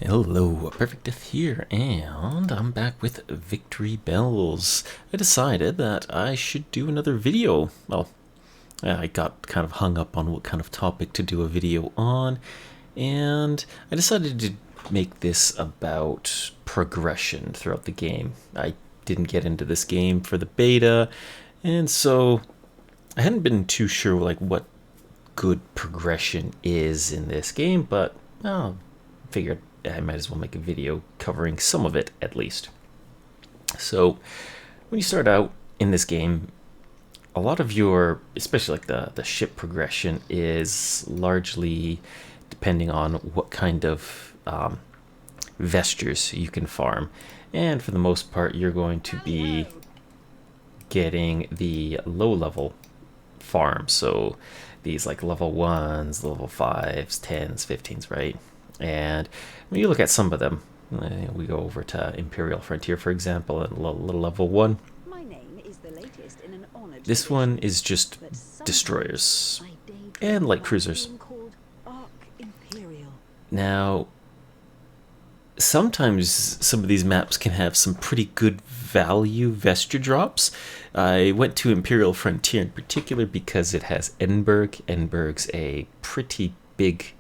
Hello, Perfect Death here, and I'm back with Victory Bells. I decided that I should do another video. Well, I got kind of hung up on what kind of topic to do a video on, and I decided to make this about progression throughout the game. I didn't get into this game for the beta, and so I hadn't been too sure what good progression is in this game, but figured I might as well make a video covering some of it at least. So when you start out in this game, a lot of your, especially like the ship progression, is largely depending on what kind of vestures you can farm. And for the most part, you're going to be getting the low level farms. So these like level 1s, level 5s, 10s, 15s, right? And when you look at some of them, we go over to Imperial Frontier, for example, and little level 1. This one is just destroyers and light cruisers. Now, sometimes some of these maps can have some pretty good value vesture drops. I went to Imperial Frontier in particular because it has Edinburgh. Edinburgh's a pretty big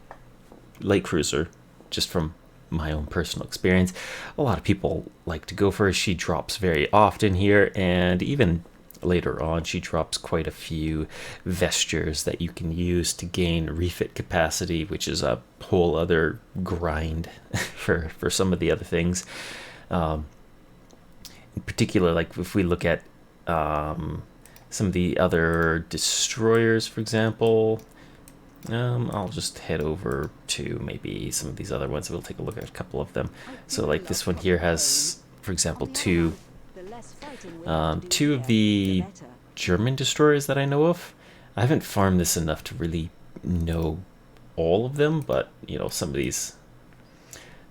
light cruiser, just from my own personal experience. A lot of people like to go for her. She drops very often here, and even later on she drops quite a few vestures that you can use to gain refit capacity, which is a whole other grind for some of the other things. In particular, like if we look at some of the other destroyers, for example, I'll just head over to maybe some of these other ones. We'll take a look at a couple of them. So like this one here has, for example, two of the German destroyers that I know of. I haven't farmed this enough to really know all of them, but you know, some of these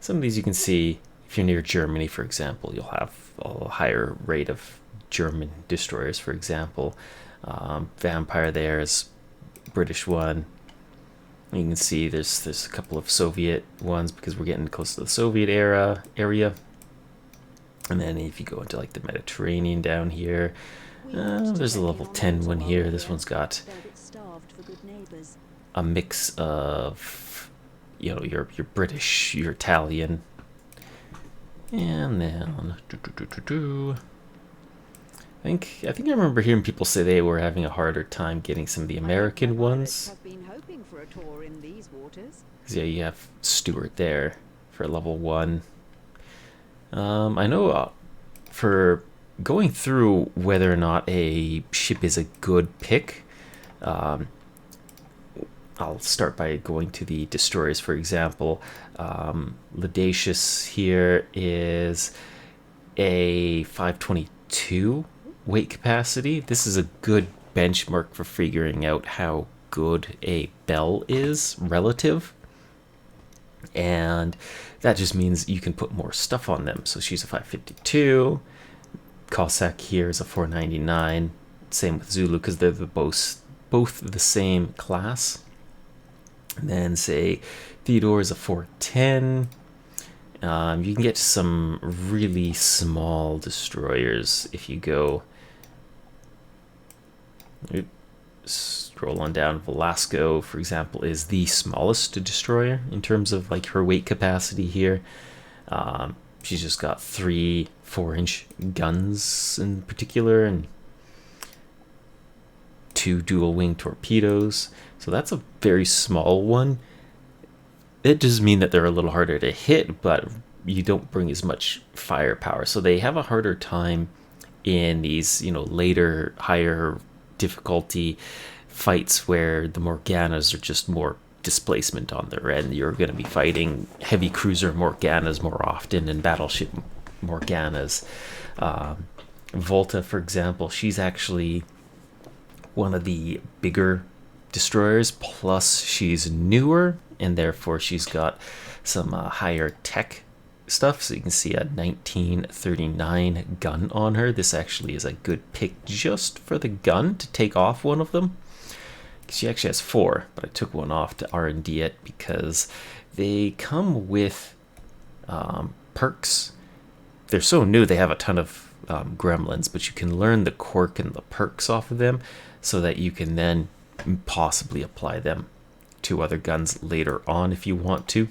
you can see. If you're near Germany, for example, you'll have a higher rate of German destroyers, for example. Vampire there is British one. You can see there's a couple of Soviet ones because we're getting close to the Soviet area. And then if you go into like the Mediterranean down here, there's a level 10 one here. This one's got a mix of, you know, your British, your Italian, and then I think I remember hearing people say they were having a harder time getting some of the American ones. Yeah, you have Stuart there for level 1. I know for going through whether or not a ship is a good pick, I'll start by going to the destroyers, for example. Laudacious here is a 522 weight capacity. This is a good benchmark for figuring out how good a bell is relative, and that just means you can put more stuff on them. So she's a 552. Cossack here is a 499. Same with Zulu, because they're both the same class. And then say Theodore is a 410. You can get some really small destroyers if you go. Scroll on down. Velasco, for example, is the smallest destroyer in terms of like her weight capacity here. She's just got 3 4-inch guns in particular and 2 dual wing torpedoes. So that's a very small one. It does mean that they're a little harder to hit, but you don't bring as much firepower. So they have a harder time in these, you know, later, higher difficulty fights where the Morganas are just more displacement on their end. You're going to be fighting heavy cruiser Morganas more often and battleship Morganas. Volta, for example, she's actually one of the bigger destroyers, plus she's newer, and therefore she's got some higher tech stuff. So you can see a 1939 gun on her. This actually is a good pick just for the gun to take off one of them. She actually has 4, but I took one off to R&D it because they come with perks. They're so new, they have a ton of gremlins, but you can learn the quirk and the perks off of them so that you can then possibly apply them to other guns later on if you want to.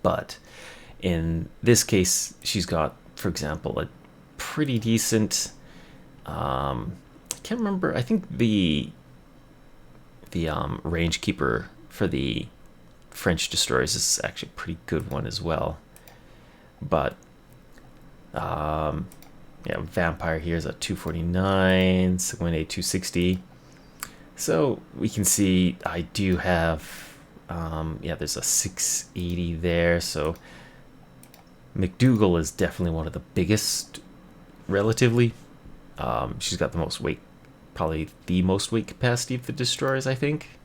But in this case, she's got, for example, a pretty decent, I can't remember, I think the range keeper for the French destroyers is actually a pretty good one as well. But yeah, Vampire here is a 249, Seguin a 260. So we can see I do have, yeah, there's a 680 there. So McDougal is definitely one of the biggest, relatively. She's got the most weight, probably the most weight capacity of the destroyers, I think.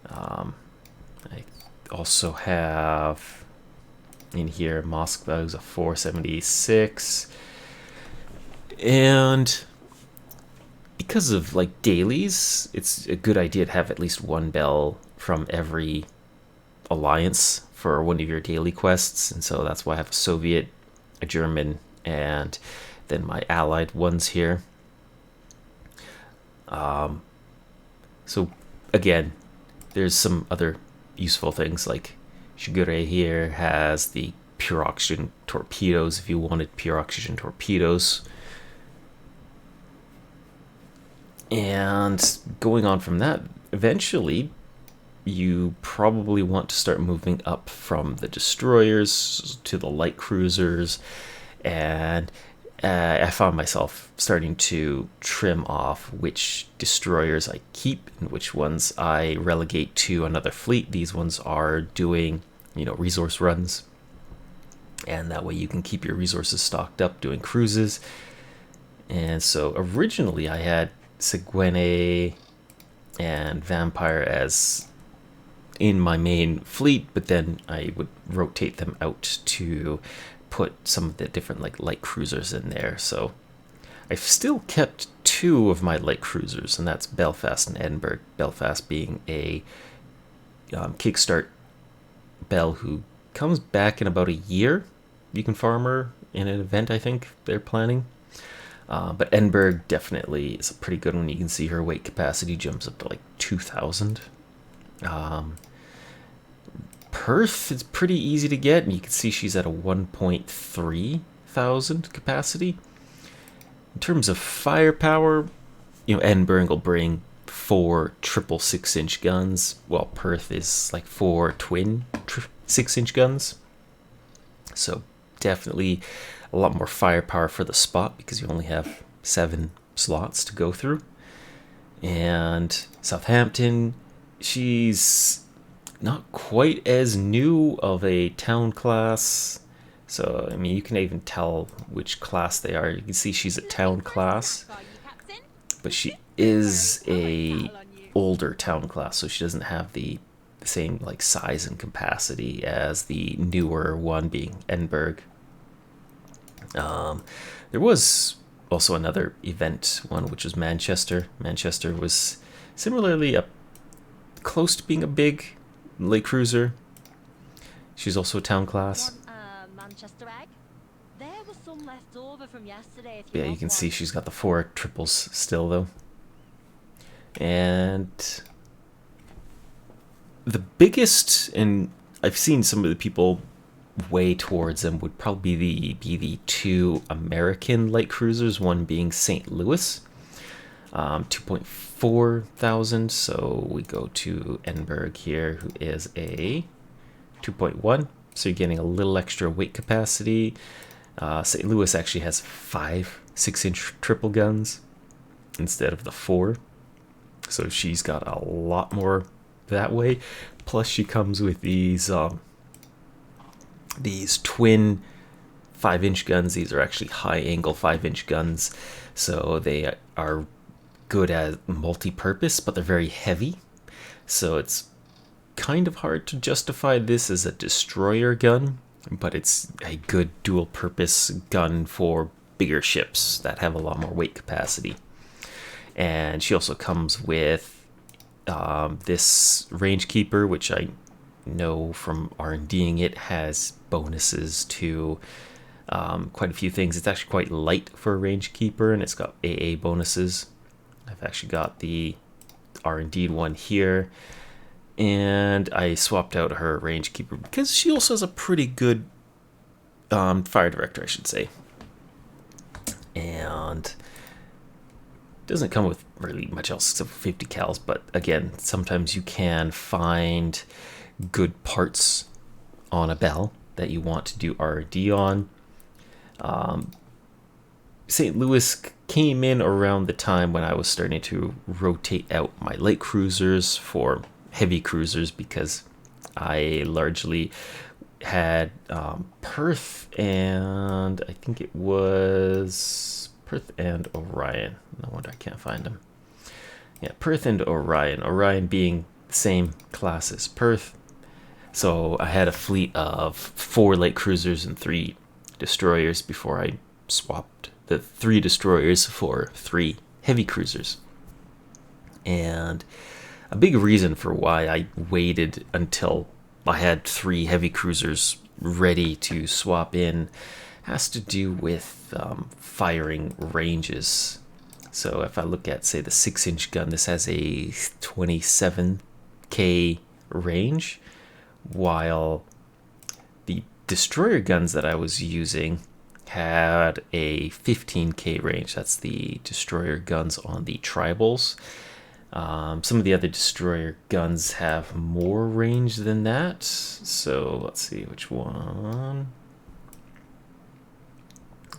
I also have in here Moskva, who's a 476. And because of like dailies, it's a good idea to have at least one bell from every alliance for one of your daily quests. And so that's why I have a Soviet, a German, and then my allied ones here. So again, there's some other useful things, like Shigure here has the pure oxygen torpedoes if you wanted pure oxygen torpedoes. And going on from that, eventually you probably want to start moving up from the destroyers to the light cruisers, and I found myself starting to trim off which destroyers I keep and which ones I relegate to another fleet. These ones are doing, resource runs, and that way you can keep your resources stocked up doing cruises. And so originally I had Seguene and Vampire as in my main fleet, but then I would rotate them out to put some of the different like light cruisers in there. So I've still kept two of my light cruisers, and that's Belfast and Edinburgh. Belfast being a kickstart bell who comes back in about a year. You can farm her in an event, I think they're planning. But Edinburgh definitely is a pretty good one. You can see her weight capacity jumps up to like 2,000. Perth is pretty easy to get, and you can see she's at a 1.3 thousand capacity. In terms of firepower, Edinburgh will bring 4 triple 6-inch guns, while Perth is like 4 twin 6-inch guns. So definitely a lot more firepower for the spot because you only have 7 slots to go through. And Southampton, she's not quite as new of a town class. So, I mean, you can even tell which class they are. You can see she's a town class, but she is a older town class, so she doesn't have the same like size and capacity as the newer one being Edinburgh. There was also another event one, which was Manchester. Manchester was similarly close to being a big light cruiser. She's also a town class. Manchester egg? There was some left over from yesterday. Yeah, you can see she's got the 4 triples still though. And the biggest, and I've seen some of the people way towards them, would probably be the 2 American light cruisers, one being St. Louis, 2.4 thousand. So we go to Edinburgh here, who is a 2.1. So you're getting a little extra weight capacity. St. Louis actually has 5 6-inch triple guns instead of the 4. So she's got a lot more that way. Plus she comes with these twin 5-inch guns. These are actually high angle 5-inch guns. So they are good at multi-purpose, but they're very heavy. So it's kind of hard to justify this as a destroyer gun, but it's a good dual purpose gun for bigger ships that have a lot more weight capacity. And she also comes with this range keeper, which I know from R&Ding, it has bonuses to quite a few things. It's actually quite light for a range keeper, and it's got AA bonuses. I've actually got the R&D one here, and I swapped out her range keeper because she also has a pretty good fire director, I should say, and doesn't come with really much else except for 50 cals. But again, sometimes you can find good parts on a Belle that you want to do R&D on. St. Louis came in around the time when I was starting to rotate out my light cruisers for heavy cruisers, because I largely had Perth, and I think it was Perth and Orion. No wonder I can't find them. Yeah, Perth and Orion. Orion being the same class as Perth. So I had a fleet of 4 light cruisers and 3 destroyers before I swapped the 3 destroyers for 3 heavy cruisers. And a big reason for why I waited until I had 3 heavy cruisers ready to swap in has to do with firing ranges. So if I look at, say, the 6-inch gun, this has a 27k range, while the destroyer guns that I was using had a 15k range. That's the destroyer guns on the tribals. Some of the other destroyer guns have more range than that. So let's see which one.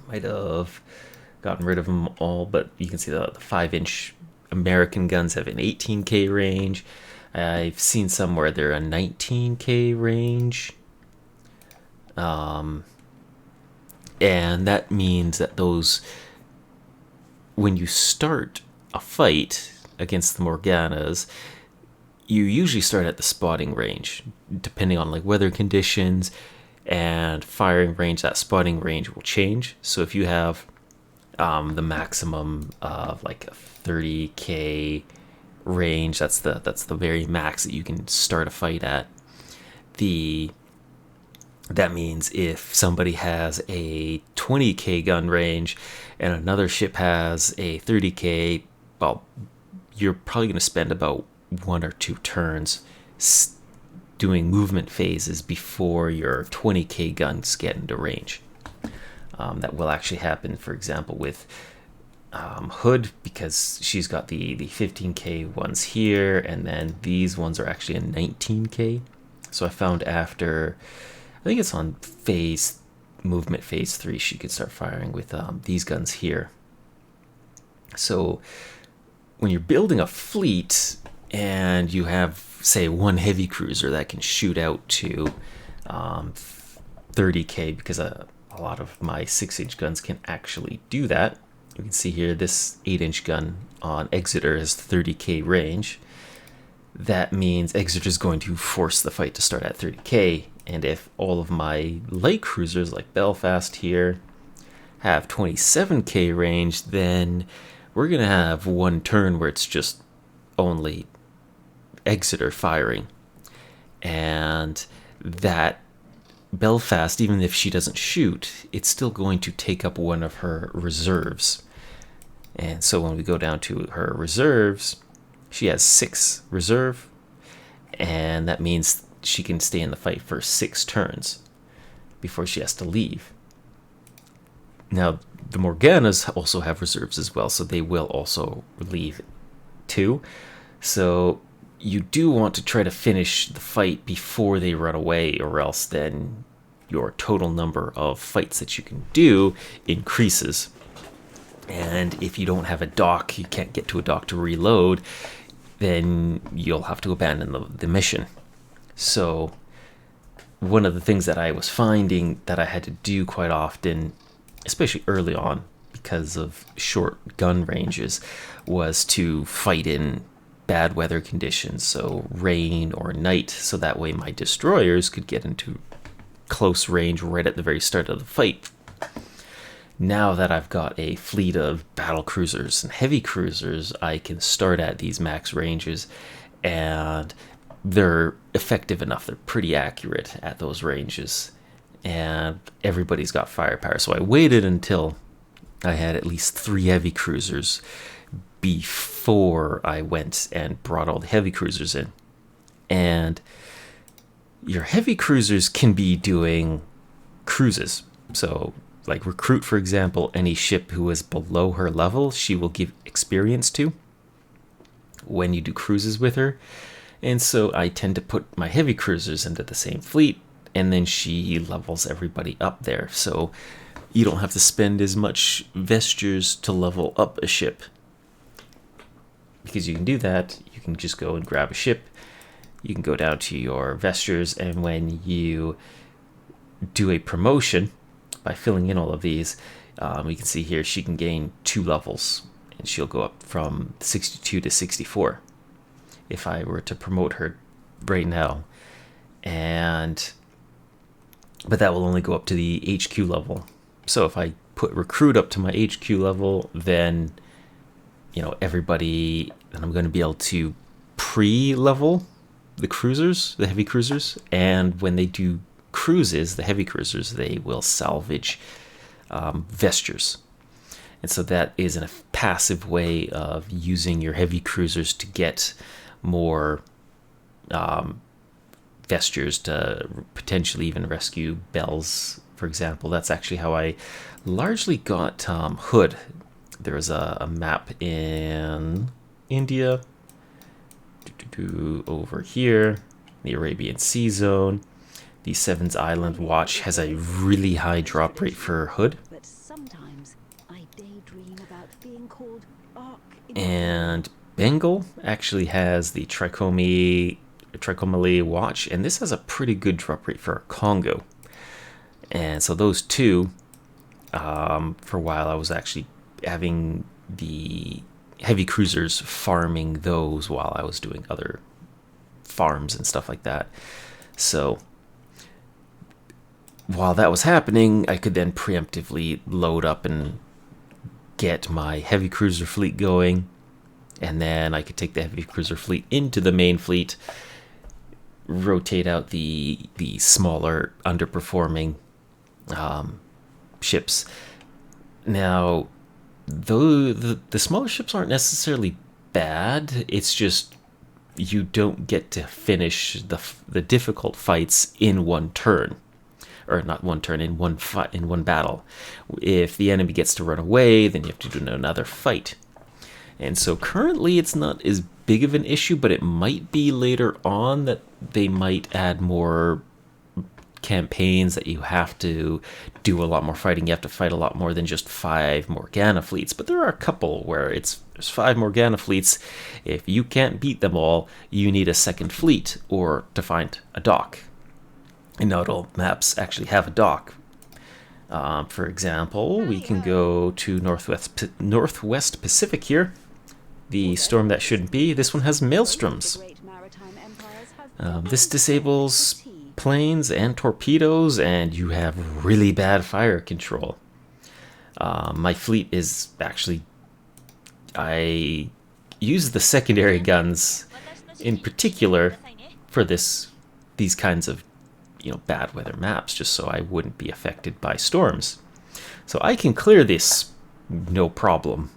Might have gotten rid of them all, but you can see the 5-inch American guns have an 18k range. I've seen some where they're a 19k range. And that means that those, when you start a fight against the Morganas, you usually start at the spotting range. Depending on like weather conditions and firing range, that spotting range will change. So if you have the maximum of like a 30k range, that's the very max that you can start a fight at. That means if somebody has a 20k gun range and another ship has a 30k, well, you're probably going to spend about 1 or 2 turns doing movement phases before your 20k guns get into range. That will actually happen, for example, with Hood, because she's got the 15k ones here, and then these ones are actually in 19k. So I found after, I think it's on movement phase 3, she could start firing with these guns here. So when you're building a fleet and you have, say, 1 heavy cruiser that can shoot out to 30k, because a lot of my 6-inch guns can actually do that. You can see here this 8-inch gun on Exeter has 30k range. That means Exeter is going to force the fight to start at 30k. And if all of my light cruisers like Belfast here have 27k range, then we're going to have 1 turn where it's just only Exeter firing. And that Belfast, even if she doesn't shoot, it's still going to take up 1 of her reserves. And so when we go down to her reserves, she has 6 reserve, and that means she can stay in the fight for 6 turns before she has to leave. Now, the Morganas also have reserves as well, so they will also leave too. So you do want to try to finish the fight before they run away, or else then your total number of fights that you can do increases. And if you don't have a dock, you can't get to a dock to reload, then you'll have to abandon the mission. So one of the things that I was finding that I had to do quite often, especially early on because of short gun ranges, was to fight in bad weather conditions, so rain or night, so that way my destroyers could get into close range right at the very start of the fight. Now that I've got a fleet of battle cruisers and heavy cruisers, I can start at these max ranges, and they're effective enough. They're pretty accurate at those ranges, and everybody's got firepower. So I waited until I had at least 3 heavy cruisers before I went and brought all the heavy cruisers in. And your heavy cruisers can be doing cruises. So, like Recruit, for example, any ship who is below her level, she will give experience to when you do cruises with her. And so I tend to put my heavy cruisers into the same fleet, and then she levels everybody up there. So you don't have to spend as much vestures to level up a ship. Because you can do that, you can just go and grab a ship. You can go down to your vestures, and when you do a promotion by filling in all of these, you can see here she can gain 2 levels, and she'll go up from 62 to 64 if I were to promote her right now. But that will only go up to the HQ level. So if I put Recruit up to my HQ level, then everybody, then I'm going to be able to pre-level the cruisers, the heavy cruisers, and when they do cruises, the heavy cruisers, they will salvage vestures. And so that is a passive way of using your heavy cruisers to get more vestures to potentially even rescue Bells, for example. That's actually how I largely got Hood. There was a map in India, over here, the Arabian Sea Zone. The Sevens Island Watch has a really high drop rate for Hood. But sometimes I daydream about being called Ark. And Bengal actually has the Trichomeli Watch, and this has a pretty good drop rate for Congo. And so those two, for a while I was actually having the heavy cruisers farming those while I was doing other farms and stuff like that. So while that was happening, I could then preemptively load up and get my heavy cruiser fleet going, and then I could take the heavy cruiser fleet into the main fleet, rotate out the smaller underperforming ships. Now, though the smaller ships aren't necessarily bad, it's just you don't get to finish the difficult fights in one turn, or not one turn, in one fight, in one battle. If the enemy gets to run away, then you have to do another fight. And so currently it's not as big of an issue, but it might be later on that they might add more campaigns that you have to do a lot more fighting. You have to fight a lot more than just 5 Morgana fleets. But there are a couple where there's 5 Morgana fleets. If you can't beat them all, you need a second fleet or to find a dock. And not all maps actually have a dock. For example, we can go to Northwest Pacific here. The storm that shouldn't be. This one has maelstroms. This disables planes and torpedoes, and you have really bad fire control. My fleet is actually, I use the secondary guns in particular for these kinds of bad weather maps, just so I wouldn't be affected by storms. So I can clear this no problem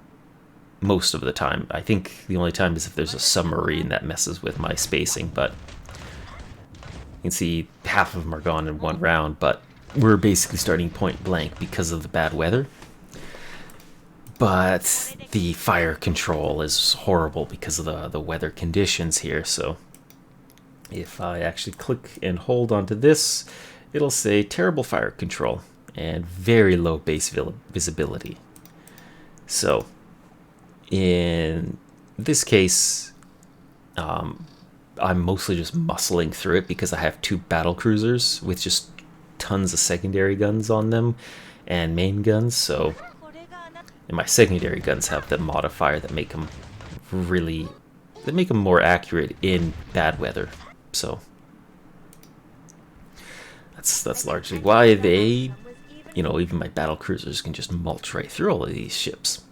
most of the time. I think the only time is if there's a submarine that messes with my spacing, but you can see half of them are gone in one round, but we're basically starting point blank because of the bad weather. But the fire control is horrible because of the weather conditions here. So if I actually click and hold onto this, it'll say terrible fire control and very low base visibility. So in this case, I'm mostly just muscling through it because I have 2 battle cruisers with just tons of secondary guns on them and main guns. So, and my secondary guns have the modifier that make them more accurate in bad weather. So that's largely why they, even my battle cruisers can just mulch right through all of these ships.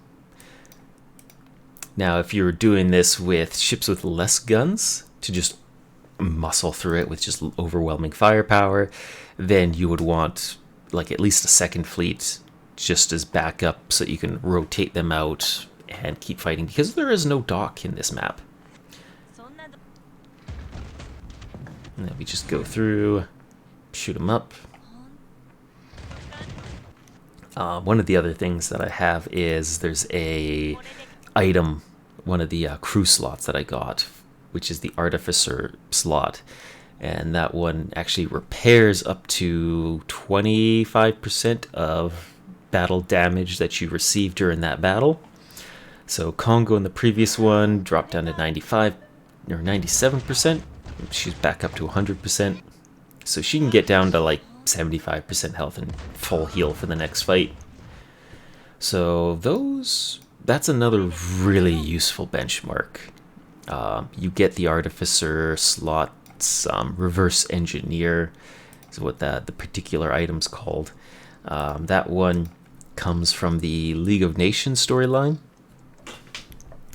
Now, if you're doing this with ships with less guns, to just muscle through it with just overwhelming firepower, then you would want like at least a second fleet just as backup so you can rotate them out and keep fighting, because there is no dock in this map. And then we just go through, shoot them up. One of the other things that I have is there's a item, one of the crew slots that I got, which is the Artificer slot. And that one actually repairs up to 25% of battle damage that you receive during that battle. So Congo in the previous one dropped down to 95 or 97%. She's back up to 100%. So she can get down to like 75% health and full heal for the next fight. So that's another really useful benchmark. You get the Artificer slot's reverse engineer is what the particular item's called. That one comes from the League of Nations storyline.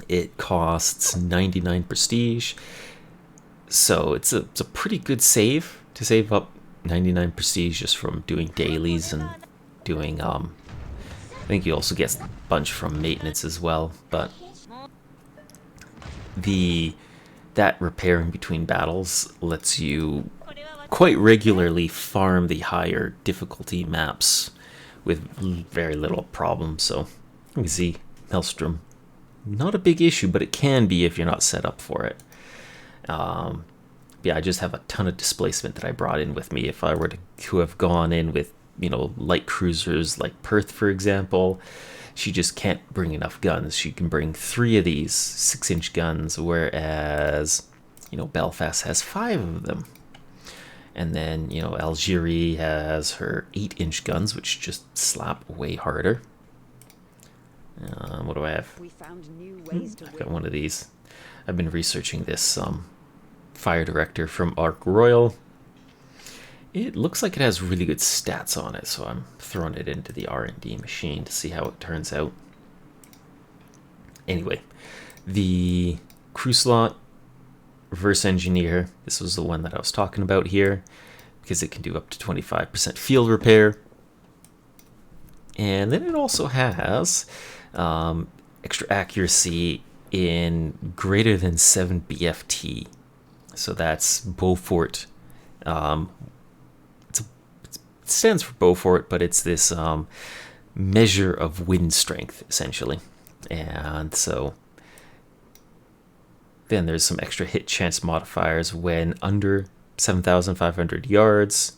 It costs 99 prestige. So it's a pretty good save to save up 99 prestige just from doing dailies and doing I think you also get a bunch from maintenance as well, but that repairing between battles lets you quite regularly farm the higher difficulty maps with very little problem. So you can see Maelstrom, not a big issue, but it can be if you're not set up for it. Yeah, I just have a ton of displacement that I brought in with me. If I were to have gone in with, light cruisers like Perth, for example, she just can't bring enough guns. She can bring 3 of these 6-inch guns, whereas, Belfast has 5 of them. And then, Algeria has her 8-inch guns, which just slap way harder. What do I have? We found new ways to I've got one of these. I've been researching this Fire Director from Ark Royal. It looks like it has really good stats on it, so I'm throwing it into the R&D machine to see how it turns out. Anyway, the crew slot, reverse engineer, this was the one that I was talking about here, because it can do up to 25% field repair. And then it also has extra accuracy in greater than 7 BFT. So that's Beaufort. It stands for Beaufort, but it's this measure of wind strength, essentially. And so then there's some extra hit chance modifiers when under 7,500 yards.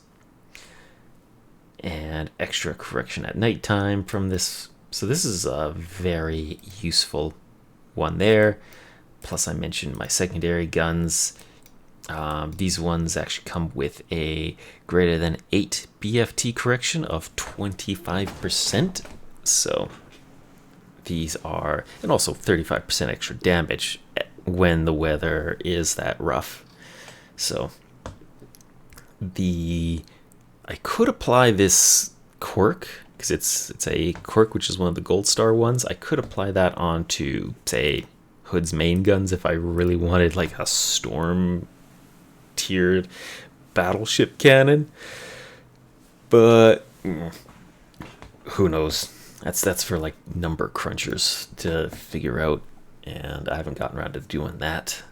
And extra correction at nighttime from this. So this is a very useful one there. Plus I mentioned my secondary guns. These ones actually come with a greater than 8 BFT correction of 25%. So these are, and also 35% extra damage when the weather is that rough. So I could apply this quirk, because it's a quirk which is one of the gold star ones. I could apply that onto, say, Hood's main guns if I really wanted like a storm tiered battleship cannon, but who knows? That's for like number crunchers to figure out, and I haven't gotten around to doing that.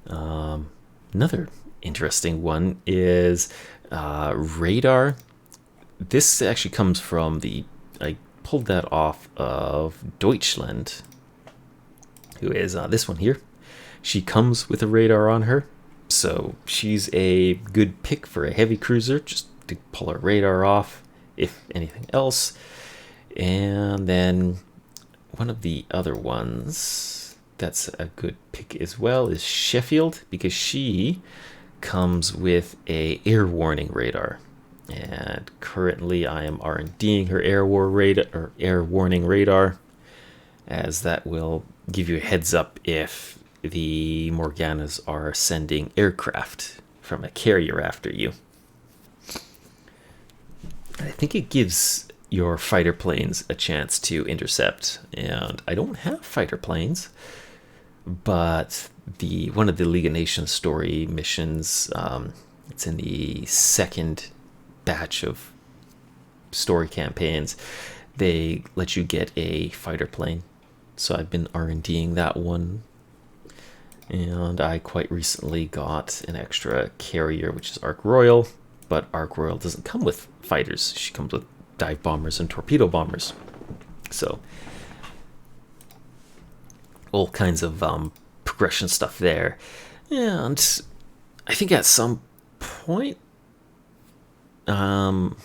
Another interesting one is radar. This actually comes from I pulled that off of Deutschland, who is this one here. She comes with a radar on her, so she's a good pick for a heavy cruiser, just to pull her radar off, if anything else. And then one of the other ones that's a good pick as well is Sheffield, because she comes with a air warning radar. And currently I am R&Ding her air warning radar, as that will give you a heads up if the Morganas are sending aircraft from a carrier after you. I think it gives your fighter planes a chance to intercept, and I don't have fighter planes, but the one of the League of Nations story missions. It's in the second batch of story campaigns. They let you get a fighter plane, so I've been R&Ding that one. And I quite recently got an extra carrier, which is Ark Royal, but Ark Royal doesn't come with fighters. She comes with dive bombers and torpedo bombers. So all kinds of progression stuff there. And I think at some point, I'm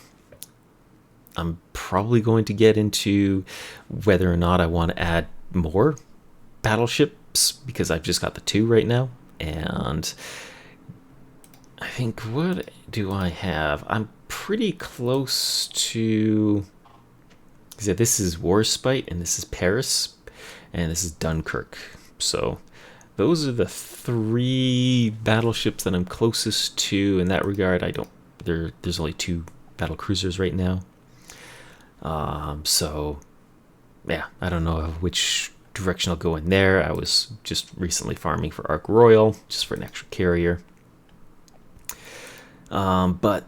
probably going to get into whether or not I want to add more battleships, because I've just got the 2 right now. And I think, what do I have? I'm pretty close to... So this is Warspite, and this is Paris, and this is Dunkirk. So those are the 3 battleships that I'm closest to in that regard. There's only 2 battle cruisers right now. So yeah, I don't know which direction I'll go in there. I was just recently farming for Ark Royal, just for an extra carrier. But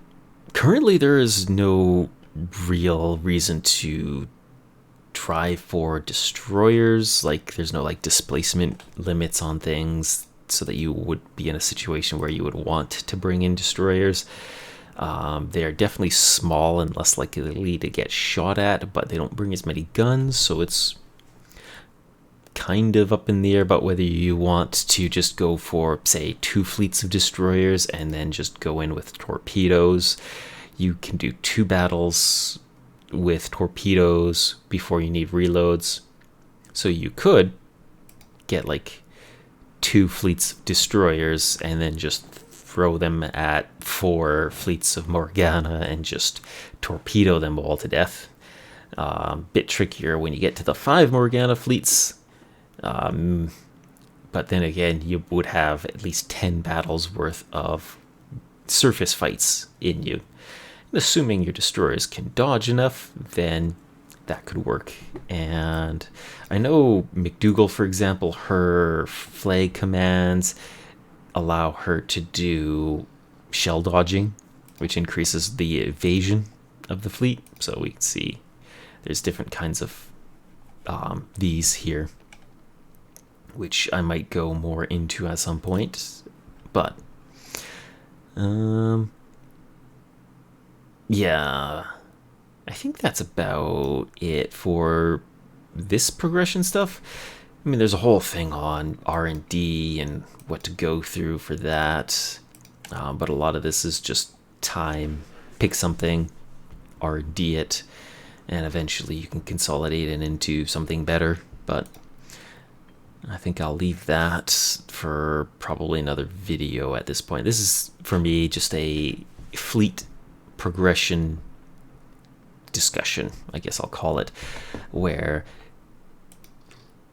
currently there is no real reason to try for destroyers. Like, there's no like displacement limits on things so that you would be in a situation where you would want to bring in destroyers. They are definitely small and less likely to get shot at, but they don't bring as many guns, so it's kind of up in the air about whether you want to just go for, say, 2 fleets of destroyers and then just go in with torpedoes. You can do 2 battles with torpedoes before you need reloads. So you could get like 2 fleets of destroyers and then just throw them at 4 fleets of Morgana and just torpedo them all to death. Bit trickier when you get to the 5 Morgana fleets. But then again, you would have at least 10 battles worth of surface fights in you. And assuming your destroyers can dodge enough, then that could work. And I know McDougal, for example, her flag commands allow her to do shell dodging, which increases the evasion of the fleet. So we can see there's different kinds of these here, which I might go more into at some point. But yeah, I think that's about it for this progression stuff. I mean, there's a whole thing on R&D and what to go through for that, but a lot of this is just time. Pick something, R&D it, and eventually you can consolidate it into something better. But I think I'll leave that for probably another video at this point. This is, for me, just a fleet progression discussion, I guess I'll call it, where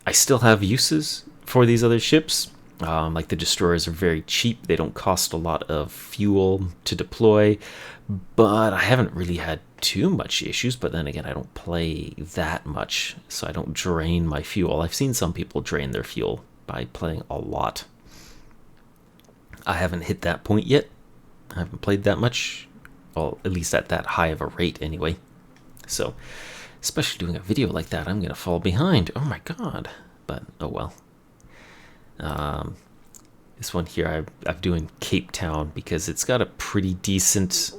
I still have uses for these other ships. Like the destroyers are very cheap. They don't cost a lot of fuel to deploy, but I haven't really had too much issues. But then again, I don't play that much, so I don't drain my fuel. I've seen some people drain their fuel by playing a lot. I haven't hit that point yet. I haven't played that much, well, at least at that high of a rate anyway. So, especially doing a video like that, I'm gonna fall behind. Oh my god. But oh well. This one here, I'm doing Cape Town because it's got a pretty decent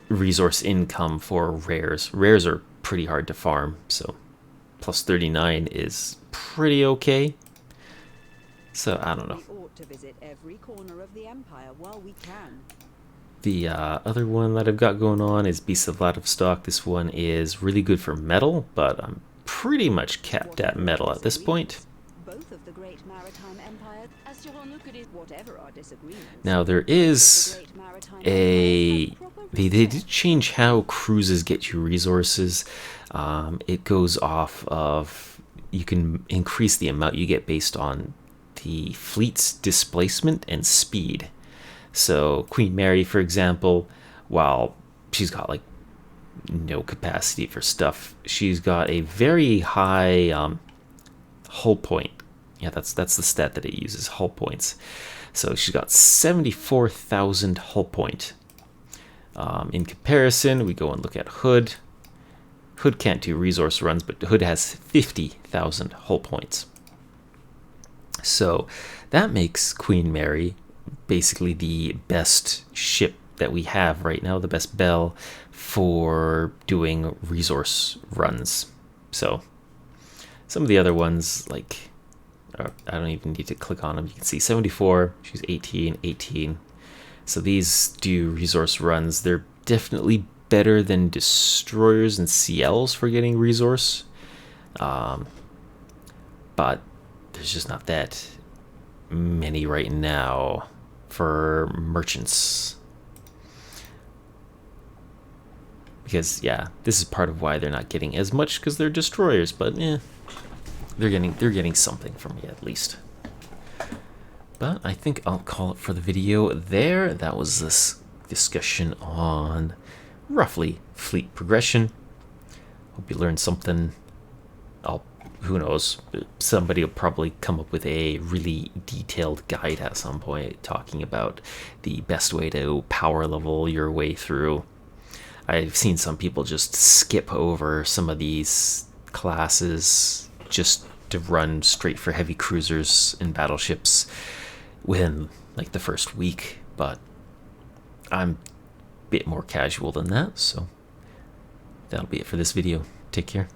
resource income for rares. Rares are pretty hard to farm, so plus 39 is pretty okay. So I don't know. The other one that I've got going on is Beasts of Vladivostok. This one is really good for metal, but I'm pretty much capped at metal at this point. Now there is a... They did change how cruises get you resources. It goes off of... You can increase the amount you get based on the fleet's displacement and speed. So Queen Mary, for example, while she's got like no capacity for stuff, she's got a very high hull point. Yeah, that's the stat that it uses, hull points. So she's got 74,000 hull point. In comparison, we go and look at Hood. Hood can't do resource runs, but Hood has 50,000 hull points. So that makes Queen Mary basically the best ship that we have right now, the best belle for doing resource runs. So some of the other ones, like, I don't even need to click on them. You can see 74, she's 18, 18. So these do resource runs. They're definitely better than destroyers and CLs for getting resource. But there's just not that many right now for merchants. Because, yeah, this is part of why they're not getting as much, because they're destroyers, but they're getting something from me at least. But I think I'll call it for the video there. That was this discussion on roughly fleet progression. Hope you learned something. Who knows? Somebody will probably come up with a really detailed guide at some point talking about the best way to power level your way through. I've seen some people just skip over some of these classes just to run straight for heavy cruisers and battleships within like the first week, but I'm a bit more casual than that, so that'll be it for this video. Take care.